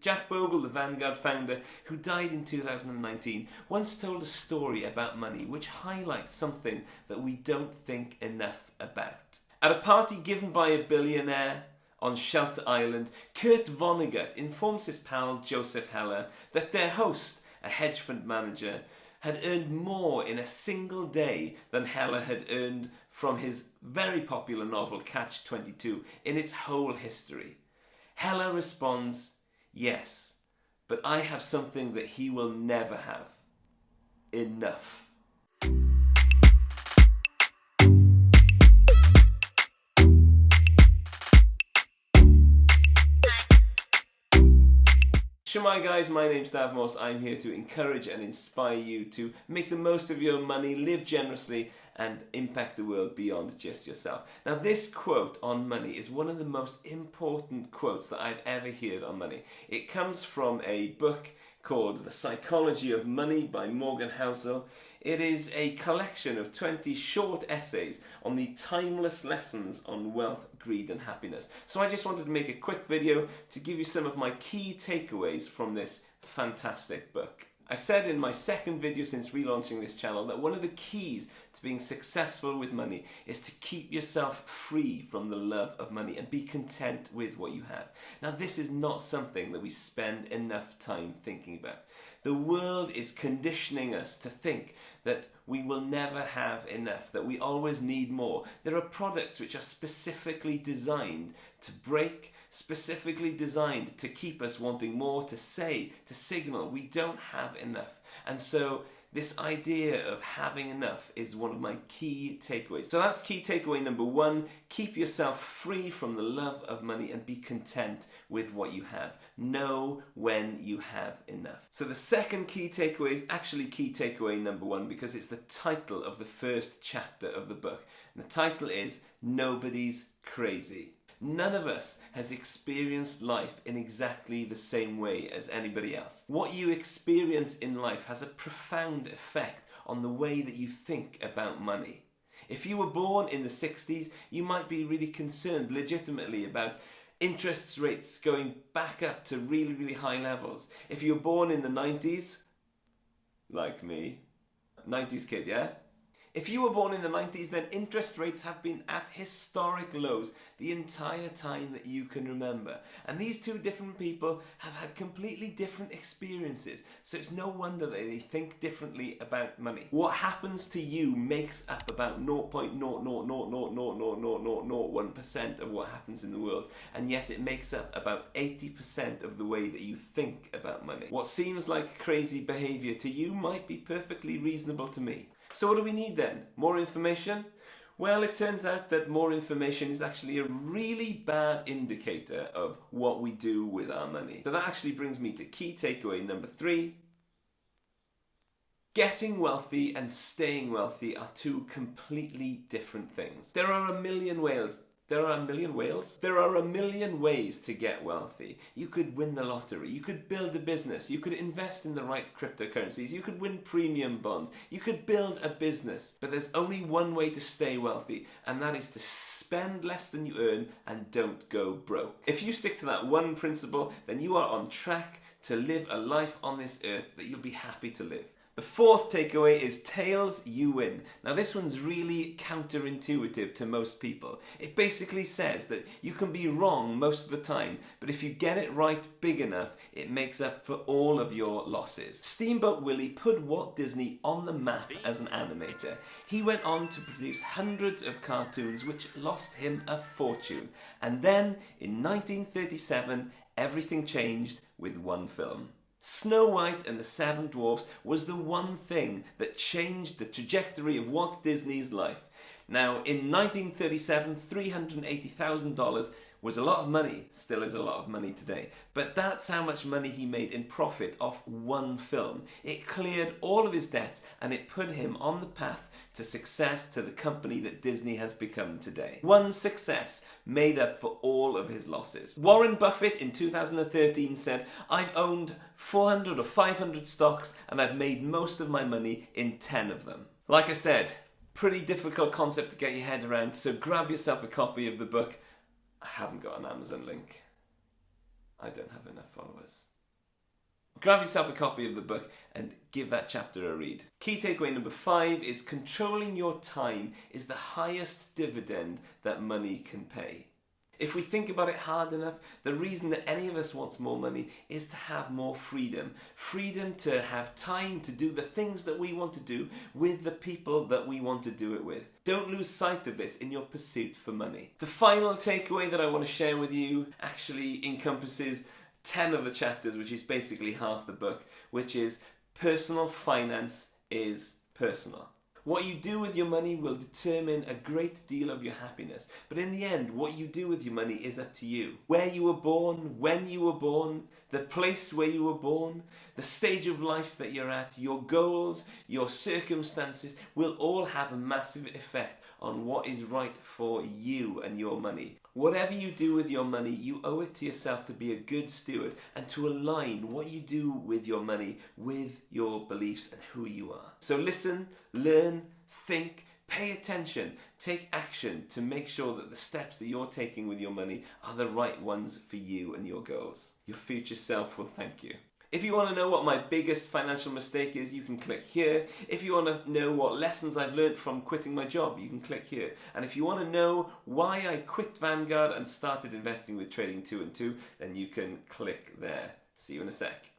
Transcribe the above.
Jack Bogle, the Vanguard founder, who died in 2019, once told a story about money which highlights something that we don't think enough about. At a party given by a billionaire on Shelter Island, Kurt Vonnegut informs his pal Joseph Heller that their host, a hedge fund manager, had earned more in a single day than Heller had earned from his very popular novel Catch-22 in its whole history. Heller responds, "Yes, but I have something that he will never have. Enough." Shemai guys, my name's Dav Moss. I'm here to encourage and inspire you to make the most of your money, live generously, and impact the world beyond just yourself. Now, this quote on money is one of the most important quotes that I've ever heard on money. It comes from a book called The Psychology of Money by Morgan Housel. It is a collection of 20 short essays on the timeless lessons on wealth, greed and happiness. So I just wanted to make a quick video to give you some of my key takeaways from this fantastic book. I said in my second video since relaunching this channel that one of the keys to being successful with money is to keep yourself free from the love of money and be content with what you have. Now, this is not something that we spend enough time thinking about. The world is conditioning us to think that we will never have enough, that we always need more. There are products which are specifically designed to break, specifically designed to keep us wanting more, to say, to signal we don't have enough. And so this idea of having enough is one of my key takeaways. So that's key takeaway number one. Keep yourself free from the love of money and be content with what you have. Know when you have enough. So the second key takeaway is actually key takeaway number one because it's the title of the first chapter of the book. And the title is Nobody's Crazy. None of us has experienced life in exactly the same way as anybody else. What you experience in life has a profound effect on the way that you think about money. If you were born in the 60s, you might be really concerned legitimately about interest rates going back up to really, really high levels. If you were born in the 90s, like me, 90s kid, yeah? If you were born in the 90s, then interest rates have been at historic lows the entire time that you can remember. And these two different people have had completely different experiences. So it's no wonder that they think differently about money. What happens to you makes up about 0.000000001% of what happens in the world. And yet it makes up about 80% of the way that you think about money. What seems like crazy behaviour to you might be perfectly reasonable to me. So what do we need then? More information? Well, it turns out that more information is actually a really bad indicator of what we do with our money. So that actually brings me to key takeaway number 3. Getting wealthy and staying wealthy are two completely different things. There are a million ways to get wealthy. You could win the lottery, you could build a business, you could invest in the right cryptocurrencies, you could win premium bonds, you could build a business. But there's only one way to stay wealthy, and that is to spend less than you earn and don't go broke. If you stick to that one principle, then you are on track to live a life on this earth that you'll be happy to live. The fourth takeaway is tails you win. Now this one's really counterintuitive to most people. It basically says that you can be wrong most of the time, but if you get it right big enough, it makes up for all of your losses. Steamboat Willie put Walt Disney on the map as an animator. He went on to produce hundreds of cartoons which lost him a fortune. And then in 1937, everything changed with one film. Snow White and the Seven Dwarfs was the one thing that changed the trajectory of Walt Disney's life. Now, in 1937, $380,000 was a lot of money, still is a lot of money today, but that's how much money he made in profit off one film. It cleared all of his debts and it put him on the path to success, to the company that Disney has become today. One success made up for all of his losses. Warren Buffett in 2013 said, "I've owned 400 or 500 stocks and I've made most of my money in 10 of them." Like I said, pretty difficult concept to get your head around, so grab yourself a copy of the book. I haven't got an Amazon link. I don't have enough followers. Grab yourself a copy of the book and give that chapter a read. Key takeaway number 5 is controlling your time is the highest dividend that money can pay. If we think about it hard enough, the reason that any of us wants more money is to have more freedom. Freedom to have time to do the things that we want to do with the people that we want to do it with. Don't lose sight of this in your pursuit for money. The final takeaway that I want to share with you actually encompasses 10 of the chapters, which is basically half the book, which is personal finance is personal. What you do with your money will determine a great deal of your happiness. But in the end, what you do with your money is up to you. Where you were born, when you were born, the place where you were born, the stage of life that you're at, your goals, your circumstances will all have a massive effect on what is right for you and your money. Whatever you do with your money, you owe it to yourself to be a good steward and to align what you do with your money with your beliefs and who you are. So listen, learn, think, pay attention, take action to make sure that the steps that you're taking with your money are the right ones for you and your goals. Your future self will thank you. If you want to know what my biggest financial mistake is, you can click here. If you want to know what lessons I've learned from quitting my job, you can click here. And if you want to know why I quit Vanguard and started investing with Trading 2 and 2, then you can click there. See you in a sec.